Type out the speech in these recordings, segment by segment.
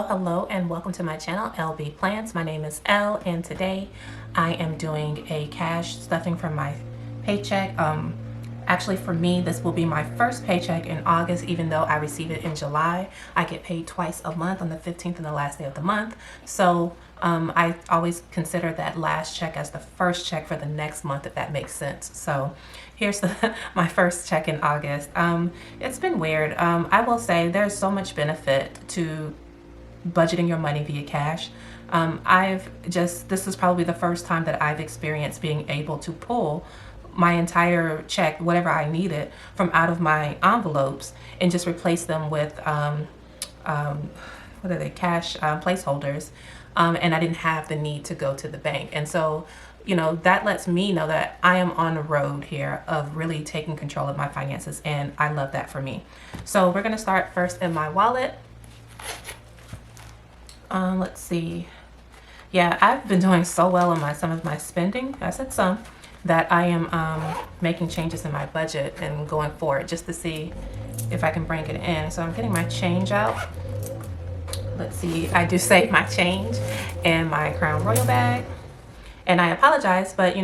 Hello and welcome to my channel, LB Plans. My name is Elle and today I am doing a cash stuffing from my paycheck. Actually for me this will be my first paycheck in August, even though I receive it in July. I get paid twice a month, on the 15th and the last day of the month. So I always consider that last check as the first check for the next month, if that makes sense. So here's my first check in August. It's been weird. I will say there's so much benefit to budgeting your money via cash. This is probably the first time that I've experienced being able to pull my entire check, whatever I needed, from out of my envelopes and just replace them with what are they, cash placeholders, and I didn't have the need to go to the bank. And so that lets me know that I am on the road here of really taking control of my finances, and I love that for me. So we're gonna start first in my wallet. Let's see. Yeah, I've been doing so well on some of my spending. I said some, that I am making changes in my budget and going forward just to see if I can bring it in. So I'm getting my change out. Let's see, I do save my change in my Crown Royal bag. And I apologize, but I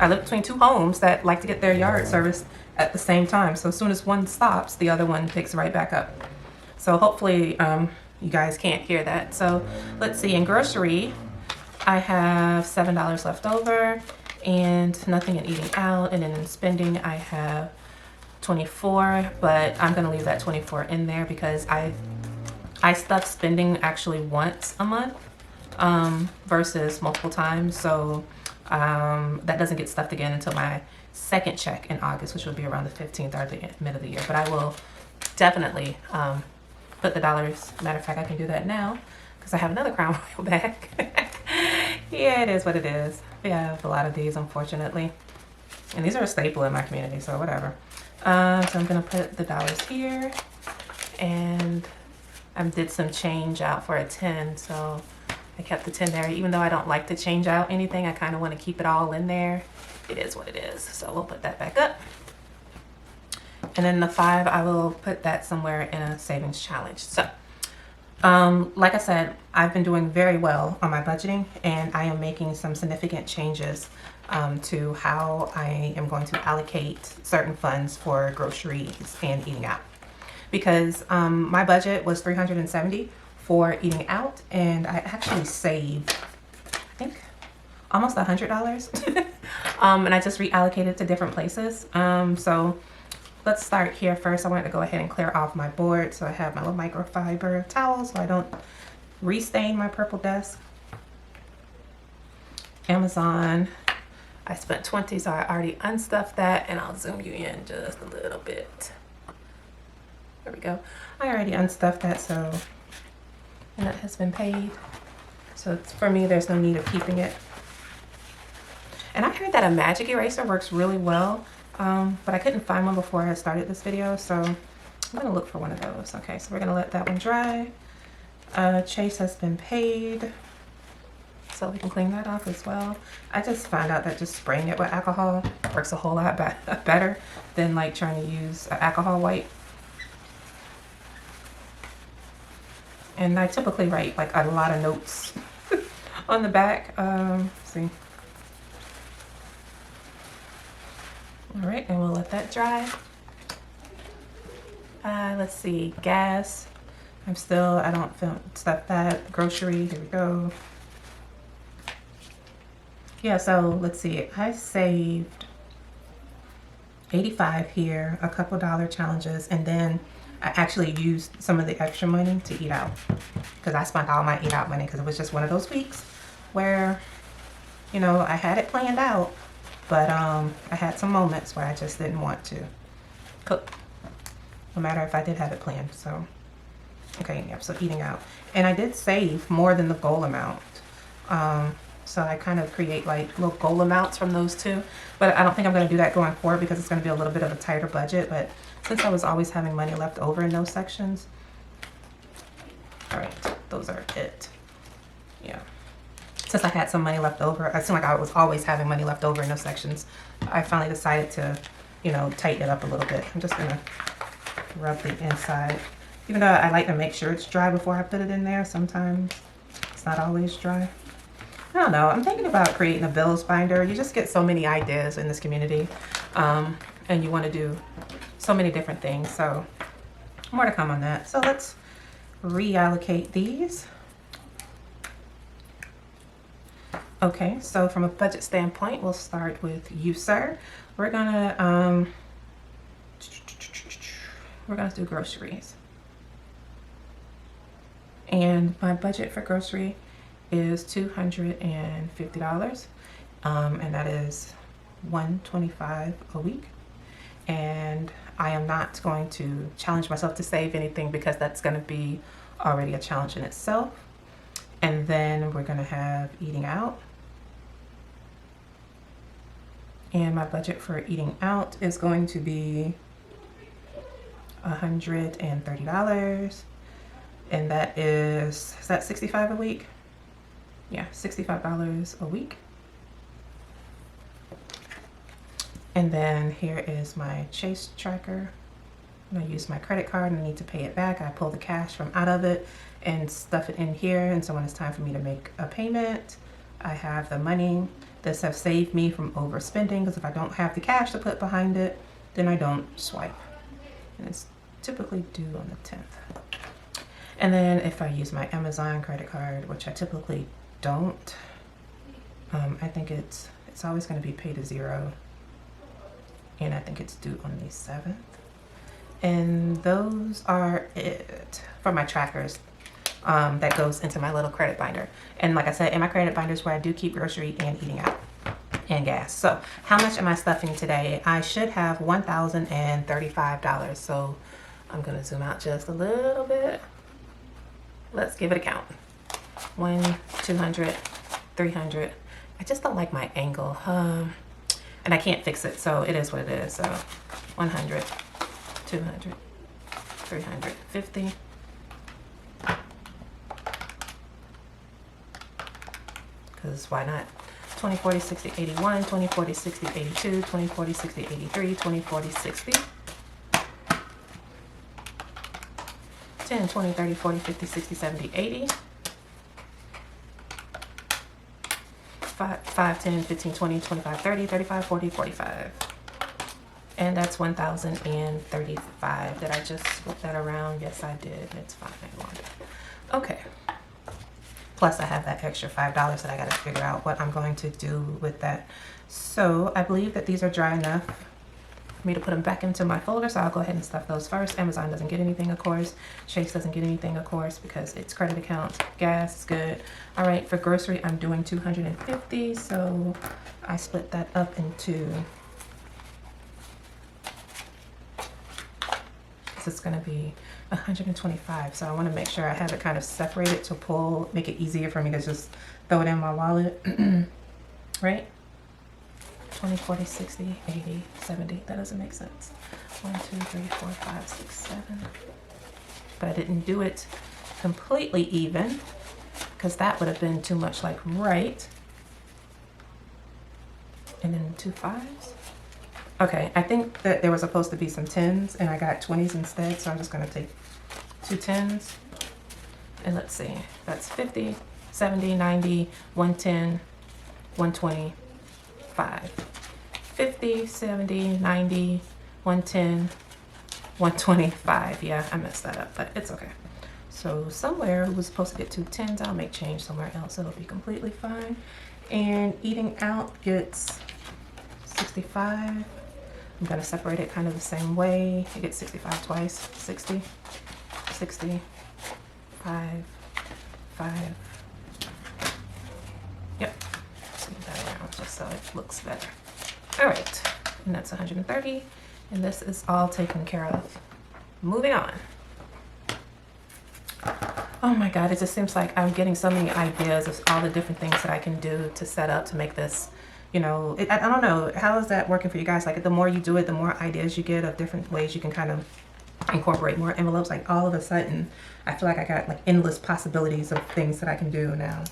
live between two homes that like to get their yard serviced at the same time. So as soon as one stops, the other one picks right back up. So hopefully you guys can't hear that. So let's see, in grocery, I have $7 left over and nothing in eating out. And then in spending, I have 24, but I'm gonna leave that 24 in there because I stuff spending actually once a month versus multiple times. So that doesn't get stuffed again until my second check in August, which will be around the 15th or the mid of the year. But I will definitely put the dollars. Matter of fact, I can do that now because I have another Crown Royal bag. Yeah, it is what it is. We have a lot of these, unfortunately. And these are a staple in my community, so whatever. So I'm gonna put the dollars here, and I did some change out for a 10, so I kept the 10 there. Even though I don't like to change out anything, I kind of want to keep it all in there. It is what it is. So we'll put that back up. And then the 5, I will put that somewhere in a savings challenge. So, like I said, I've been doing very well on my budgeting, and I am making some significant changes to how I am going to allocate certain funds for groceries and eating out. Because my budget was $370 for eating out, and I actually saved, I think, almost $100. And I just reallocated to different places. So let's start here first. I wanted to go ahead and clear off my board. So I have my little microfiber towel so I don't restain my purple desk. Amazon, I spent 20, so I already unstuffed that, and I'll zoom you in just a little bit. There we go. I already unstuffed that, so, and that has been paid. So for me, there's no need of keeping it. And I heard that a magic eraser works really well. But I couldn't find one before I started this video, so I'm gonna look for one of those. Okay, so we're gonna let that one dry. Chase has been paid, so we can clean that off as well. I just found out that just spraying it with alcohol works a whole lot better than like trying to use an alcohol wipe. And I typically write like a lot of notes on the back. See. All right, and we'll let that dry. Let's see, gas. I don't stuff that. Grocery, here we go. Yeah, so let's see, I saved 85 here, a couple dollar challenges, and then I actually used some of the extra money to eat out because I spent all my eat out money because it was just one of those weeks where, I had it planned out. But I had some moments where I just didn't want to cook, no matter if I did have it planned. So, okay, yep, so eating out. And I did save more than the goal amount. So I kind of create like little goal amounts from those two. But I don't think I'm going to do that going forward because it's going to be a little bit of a tighter budget. But since I was always having money left over in those sections, all right, those are it. Yeah. Since I had some money left over, I seemed like I was always having money left over in those sections. I finally decided to, tighten it up a little bit. I'm just gonna rub the inside Even though I like to make sure it's dry before I put it in there, sometimes it's not always dry. I don't know. I'm thinking about creating a bills binder. You just get so many ideas in this community, and you want to do so many different things. So more to come on that. So let's reallocate these. Okay, so from a budget standpoint, we'll start with you, sir. We're gonna do groceries. And my budget for grocery is $250, and that is $125 a week. And I am not going to challenge myself to save anything because that's going to be already a challenge in itself. And then we're going to have eating out. And my budget for eating out is going to be $130. And that is that $65 a week? Yeah, $65 a week. And then here is my Chase tracker. I'm gonna use my credit card and I need to pay it back. I pull the cash from out of it and stuff it in here. And so when it's time for me to make a payment, I have the money. This has saved me from overspending because if I don't have the cash to put behind it, then I don't swipe. And it's typically due on the 10th. And then if I use my Amazon credit card, which I typically don't, I think it's always going to be paid to zero. And I think it's due on the 7th. And those are it for my trackers. That goes into my little credit binder. And like I said, in my credit binder is where I do keep grocery and eating out and gas. So how much am I stuffing today? I should have $1,035. So I'm going to zoom out just a little bit. Let's give it a count. 1, 200, 300. I just don't like my angle. And I can't fix it. So it is what it is. So 100, 200, 350. Because why not? 20, 40, 60, 81, 20, 40, 60, 82, 20, 40, 60, 83, 20, 40, 60. 10, 20, 30, 40, 50, 60, 70, 80. 5, 10, 15, 20, 25, 30, 35, 40, 45. And that's 1,035. Did I just flip that around? Yes, I did. It's fine. I want it. Okay. Plus I have that extra $5 that I got to figure out what I'm going to do with that. So I believe that these are dry enough for me to put them back into my folder. So I'll go ahead and stuff those first. Amazon doesn't get anything, of course. Chase doesn't get anything, of course, because it's credit accounts. Gas is good. All right, for grocery, I'm doing 250. So I split that up into, it's going to be 125. So I want to make sure I have it kind of separated to pull, make it easier for me to just throw it in my wallet. Right? 20, 40, 60, 80, 70. That doesn't make sense. 1, 2, 3, 4, 5, 6, 7. But I didn't do it completely even because that would have been too much like right. And then 2 5s. Okay, I think that there was supposed to be some 10s and I got 20s instead, so I'm just going to take 2 10s. And let's see, that's 50, 70, 90, 110, 120, 5. 50, 70, 90, 110, 125. Yeah, I messed that up, but it's okay. So somewhere we was supposed to get 2 10s. I'll make change somewhere else. It'll be completely fine. And eating out gets 65. I'm going to separate it kind of the same way. You get 65 twice. 60, 60, 5, 5. Yep. Let's move that around just so it looks better. All right. And that's 130. And this is all taken care of. Moving on. Oh my God, it just seems like I'm getting so many ideas of all the different things that I can do to set up to make this, you know, I don't know, how is that working for you guys? Like the more you do it, the more ideas you get of different ways you can kind of incorporate more envelopes. Like all of a sudden, I feel like I got like endless possibilities of things that I can do now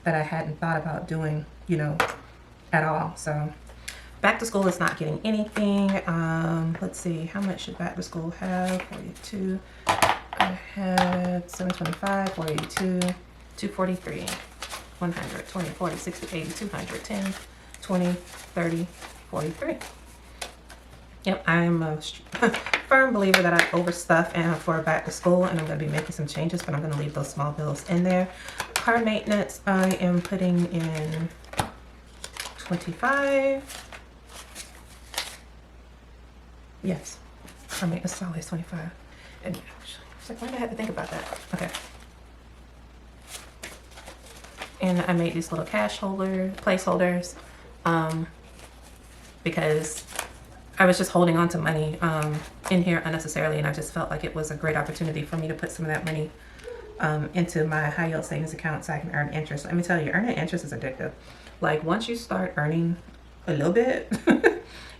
that I hadn't thought about doing, you know, at all. So back to school is not getting anything. Let's see, how much should back to school have? 42. I had 725, 482, 243, 100, 20, 40, 60, 80, 200, 10, 20, 30, 43. Yep, I'm a firm believer that I overstuff and for back to school, and I'm going to be making some changes, but I'm going to leave those small bills in there. Car maintenance, I am putting in 25. Yes, car maintenance is always 25. And it's like, why did I have to think about that? Okay. And I made these little cash placeholders, because I was just holding on to money in here unnecessarily, and I just felt like it was a great opportunity for me to put some of that money into my high yield savings account so I can earn interest. Let me tell you, earning interest is addictive. Like once you start earning a little bit,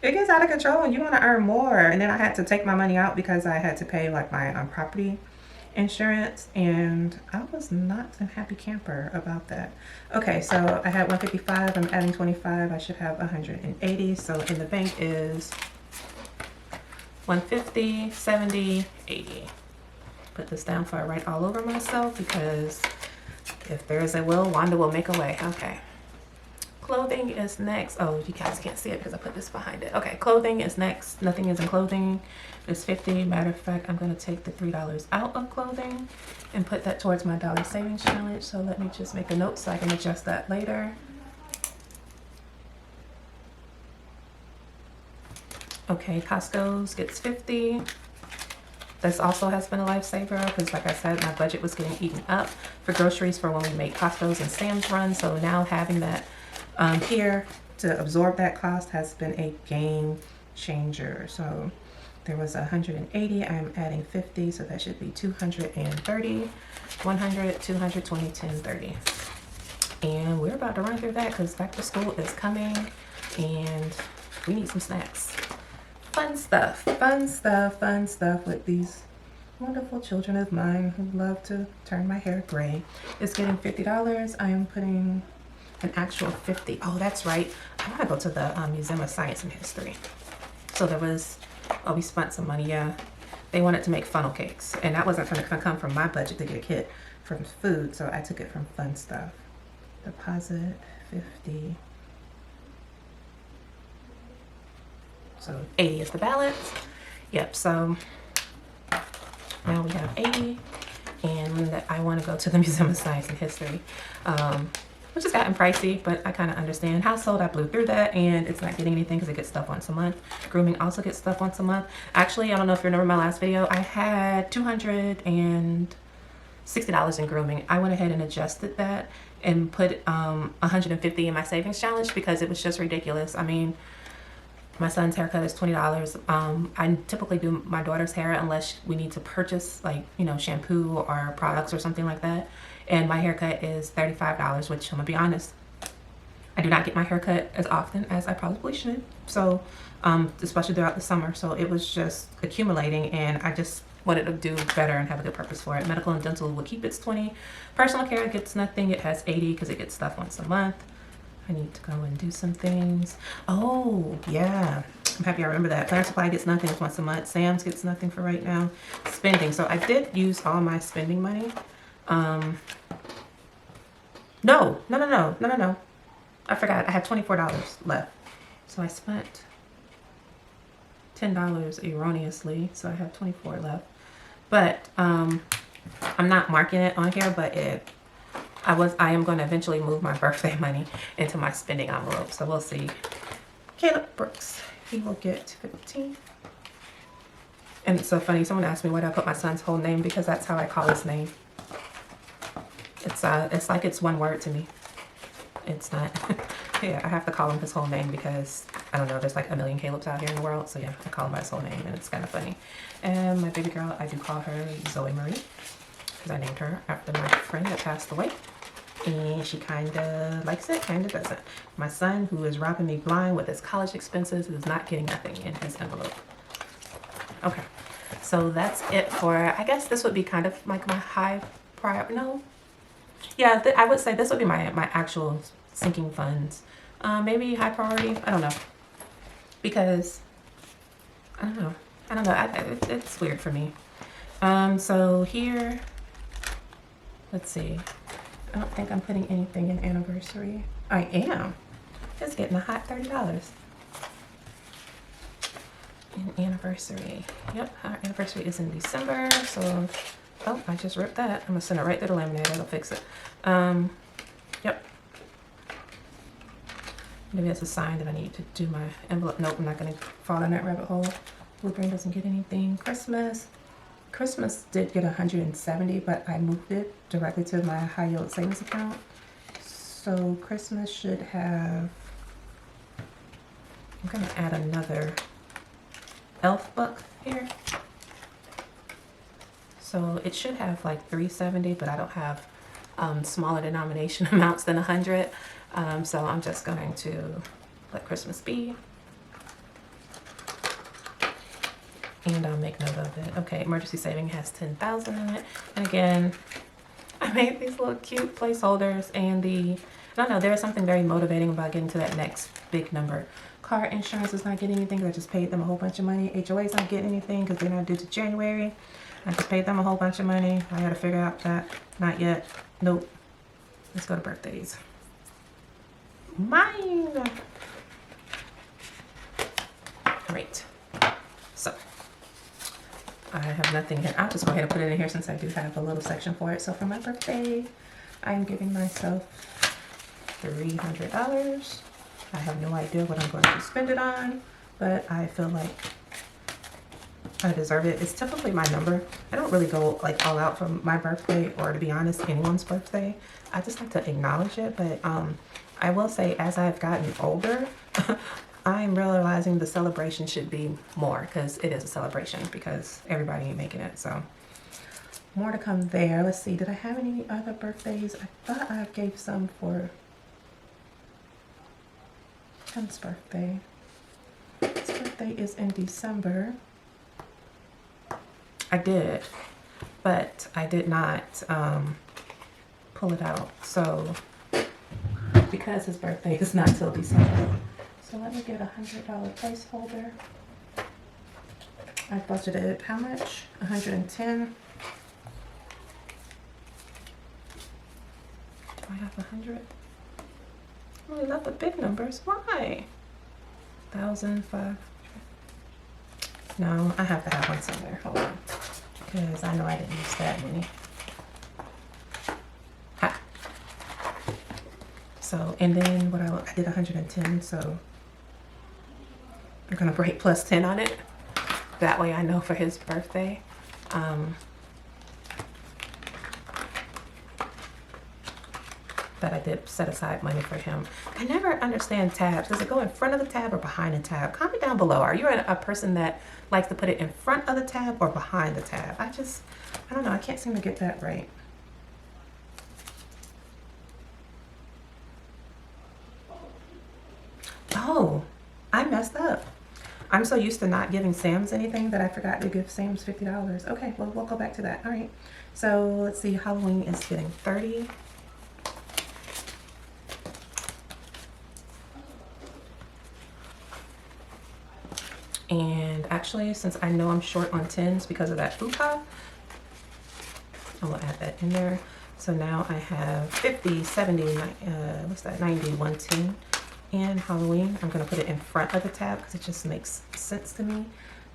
it gets out of control and you want to earn more. And then I had to take my money out because I had to pay like my property insurance, and I was not a happy camper about that. Okay, so I had 155, I'm adding 25, I should have 180. So in the bank is 150, 70, 80. Put this down before I write all over myself, because if there is a will, Wanda will make a way. Okay. Clothing is next. Oh, you guys can't see it because I put this behind it. Okay, clothing is next. Nothing is in clothing. It's 50. Matter of fact, I'm going to take the $3 out of clothing and put that towards my dollar savings challenge. So let me just make a note so I can adjust that later. Okay, Costco's gets 50. This also has been a lifesaver because, like I said, my budget was getting eaten up for groceries for when we make Costco's and Sam's runs. So now having that here to absorb that cost has been a game changer. So there was 180, I'm adding 50, so that should be 230, 100, 220, 10, 30. And we're about to run through that because back to school is coming and we need some snacks. Fun stuff, fun stuff, fun stuff with these wonderful children of mine who love to turn my hair gray. It's getting $50. I am putting an actual 50. Oh, that's right. I want to go to the Museum of Science and History. So there was, oh, we spent some money. Yeah, they wanted to make funnel cakes, and that wasn't going to come from my budget to get a kit from food, so I took it from fun stuff. Deposit 50. So 80 is the balance. Yep. So now we have 80, and I want to go to the Museum of Science and History. Which has gotten pricey, but I kind of understand. Household, I blew through that, and it's not getting anything because it gets stuff once a month. Grooming also gets stuff once a month. Actually, I don't know if you remember my last video, I had $260 in grooming. I went ahead and adjusted that and put 150 in my savings challenge because it was just ridiculous. I mean, my son's haircut is $20. I typically do my daughter's hair unless we need to purchase, like, you know, shampoo or products or something like that. And my haircut is $35, which I'm gonna be honest, I do not get my haircut as often as I probably should. So, especially throughout the summer. So it was just accumulating, and I just wanted to do better and have a good purpose for it. Medical and dental will keep its 20. Personal care gets nothing. It has 80 because it gets stuff once a month. I need to go and do some things. Oh, yeah. I'm happy I remember that. Planner Supply gets nothing once a month. Sam's gets nothing for right now. Spending. So I did use all my spending money. No. I forgot. I had $24 left. So I spent $10 erroneously. So I have 24 left. But I'm not marking it on here, but I am going to eventually move my birthday money into my spending envelope. So we'll see. Caleb Brooks, he will get 15. And it's so funny. Someone asked me why did I put my son's whole name, because that's how I call his name. It's like it's one word to me. It's not. Yeah, I have to call him his whole name because I don't know. There's like a million Caleb's out here in the world, so yeah, I call him by his whole name, and it's kind of funny. And my baby girl, I do call her Zoe Marie because I named her after my friend that passed away, and she kind of likes it, kind of doesn't. My son, who is robbing me blind with his college expenses, is not getting nothing in his envelope. Okay, so that's it for. I guess this would be kind of like my high priority. No. Yeah, I would say this would be my actual sinking funds. Maybe high priority. I don't know. Because, I don't know. It's weird for me. So here, let's see. I don't think I'm putting anything in anniversary. I am. It's getting a hot $30 in anniversary. Yep, our anniversary is in December. So, oh, I just ripped that. I'm gonna send it right to the laminator. It'll fix it. Yep. Maybe that's a sign that I need to do my envelope. Nope, I'm not gonna fall in that rabbit hole. Blueprint doesn't get anything. Christmas did get 170, but I moved it directly to my high yield savings account. So Christmas should have, I'm gonna add another elf book here. So it should have like 370, but I don't have smaller denomination amounts than 100. So I'm just going to let Christmas be. And I'll make note of it. Okay, emergency saving has 10,000 in it. And again, I made these little cute placeholders, and I don't know, there is something very motivating about getting to that next big number. Car insurance is not getting anything because I just paid them a whole bunch of money. HOA's not getting anything because they're not due to January. I just paid them a whole bunch of money. I gotta figure out that. Not yet. Nope. Let's go to birthdays. Mine. Great. So I have nothing here. I'll just go ahead and put it in here since I do have a little section for it. So for my birthday, I'm giving myself $300. I have no idea what I'm going to spend it on, but I feel like I deserve it. It's typically my number. I don't really go like all out for my birthday, or to be honest, anyone's birthday. I just like to acknowledge it. But I will say, as I've gotten older, I'm realizing the celebration should be more, because it is a celebration because everybody ain't making it. So more to come there. Let's see, did I have any other birthdays? I thought I gave some for Tim's birthday. His birthday is in December. I did, but I did not pull it out. So because his birthday is not till December. So let me get $100 placeholder. I budgeted how much? 110. Do I have 100? I really love the big numbers. Why? 1,005. No, I have to have one somewhere. Hold on. Because I know I didn't use that many. Ha. So, and then what I did 110, so I'm gonna break plus 10 on it. That way I know for his birthday. That I did set aside money for him. I never understand tabs. Does it go in front of the tab or behind the tab? Comment down below. Are you a person that likes to put it in front of the tab or behind the tab? I don't know. I can't seem to get that right. Oh, I messed up. I'm so used to not giving Sam's anything that I forgot to give Sam's $50. Okay, well, we'll go back to that. All right. So let's see. Halloween is getting 30. And actually, since I know I'm short on 10s because of that fupa, I'm gonna add that in there. So now I have 50, 70, what's that, 90, 110. And Halloween, I'm gonna put it in front of the tab because it just makes sense to me.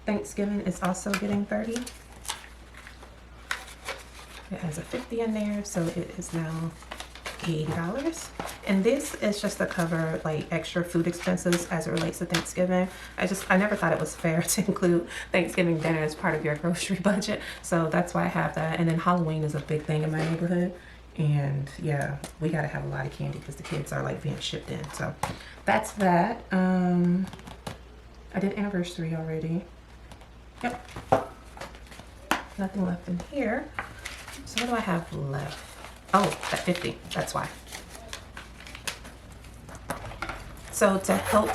Thanksgiving is also getting 30. It has a 50 in there, so it is now $80. And this is just to cover like extra food expenses as it relates to Thanksgiving. I never thought it was fair to include Thanksgiving dinner as part of your grocery budget. So that's why I have that. And then Halloween is a big thing in my neighborhood. And yeah, we gotta have a lot of candy because the kids are like being shipped in. So that's that. I did anniversary already. Yep. Nothing left in here. So what do I have left? Oh, that 50, that's why. So to help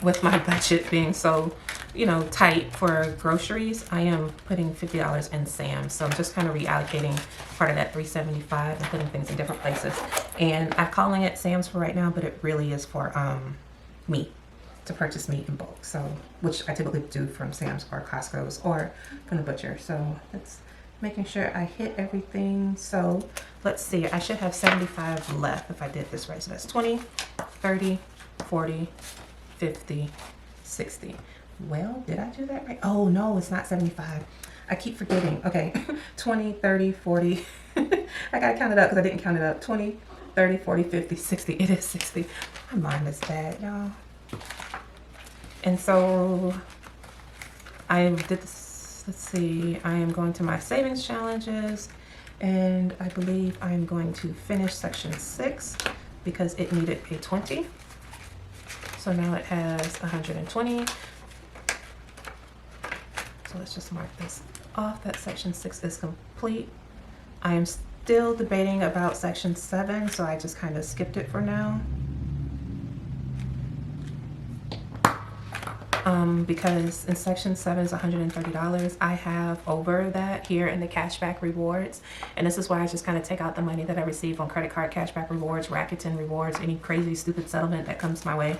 with my budget being so, you know, tight for groceries, I am putting $50 in Sam's. So I'm just kind of reallocating part of that $375 and putting things in different places. And I'm calling it Sam's for right now, but it really is for meat, to purchase meat in bulk. So, which I typically do from Sam's or Costco's or from the butcher. So that's making sure I hit everything. So let's see, I should have 75 left if I did this right. So that's 20, 30, 40, 50, 60. Well, did I do that right? Oh no, it's not 75. I keep forgetting. Okay, 20, 30, 40. I gotta count it up because I didn't count it up. 20, 30, 40, 50, 60. It is 60. My mind is bad, y'all. And so I did this, let's see, I am going to my savings challenges, and I believe I'm going to finish section 6 because it needed a 20. So now it has 120. So let's just mark this off that section 6 is complete. I am still debating about section 7, so I just kind of skipped it for now. Because in section 7 is $130. I have over that here in the cashback rewards, and this is why I just kind of take out the money that I receive on credit card cashback rewards, Rakuten rewards, any crazy stupid settlement that comes my way.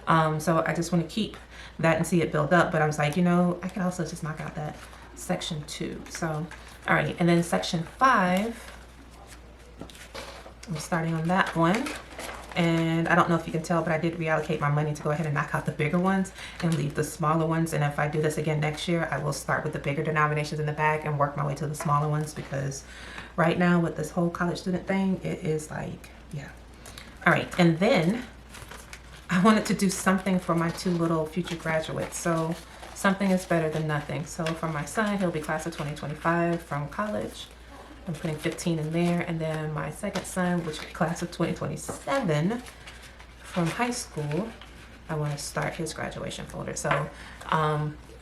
So I just want to keep that and see it build up, but I was like, you know, I can also just knock out that section 2. So all right, and then section 5, I'm starting on that one. And I don't know if you can tell, but I did reallocate my money to go ahead and knock out the bigger ones and leave the smaller ones. And if I do this again next year, I will start with the bigger denominations in the back and work my way to the smaller ones, because right now with this whole college student thing, it is like, yeah. All right, and then I wanted to do something for my 2 little future graduates. So something is better than nothing. So for my son, he'll be class of 2025 from college. I'm putting 15 in there. And then my second son, which is class of 2027 from high school, I want to start his graduation folder. So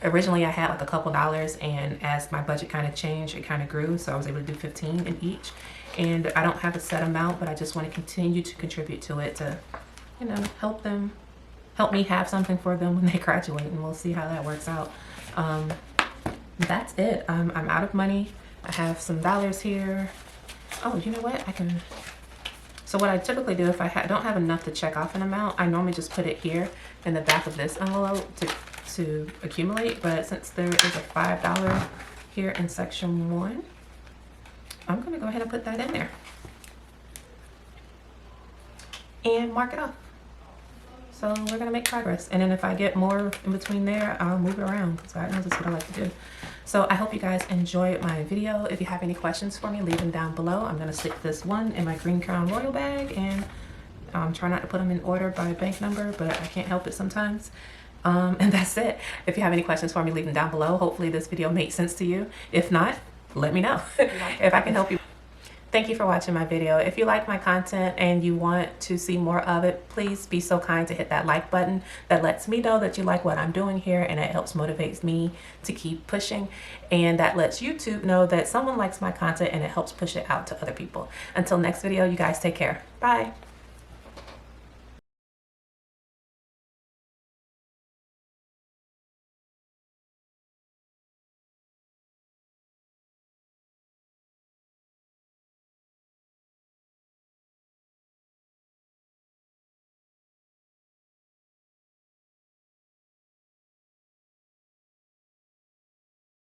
originally I had like a couple dollars, and as my budget kind of changed, it kind of grew. So I was able to do 15 in each. And I don't have a set amount, but I just want to continue to contribute to it to, you know, help me have something for them when they graduate, and we'll see how that works out. That's it. I'm out of money. I have some dollars here. Oh, you know what? So what I typically do if I don't have enough to check off an amount, I normally just put it here in the back of this envelope to accumulate. But since there is a $5 here in section 1, I'm gonna go ahead and put that in there and mark it off. So we're gonna make progress. And then if I get more in between there, I'll move it around, because God knows that's what I like to do. So I hope you guys enjoyed my video. If you have any questions for me, leave them down below. I'm gonna stick this one in my Green Crown Royal bag, and try not to put them in order by bank number, but I can't help it sometimes. And that's it. If you have any questions for me, leave them down below. Hopefully this video made sense to you. If not, let me know if I can help you. Thank you for watching my video. If you like my content and you want to see more of it, please be so kind to hit that like button. That lets me know that you like what I'm doing here, and it helps motivate me to keep pushing. And that lets YouTube know that someone likes my content, and it helps push it out to other people. Until next video, you guys take care. Bye.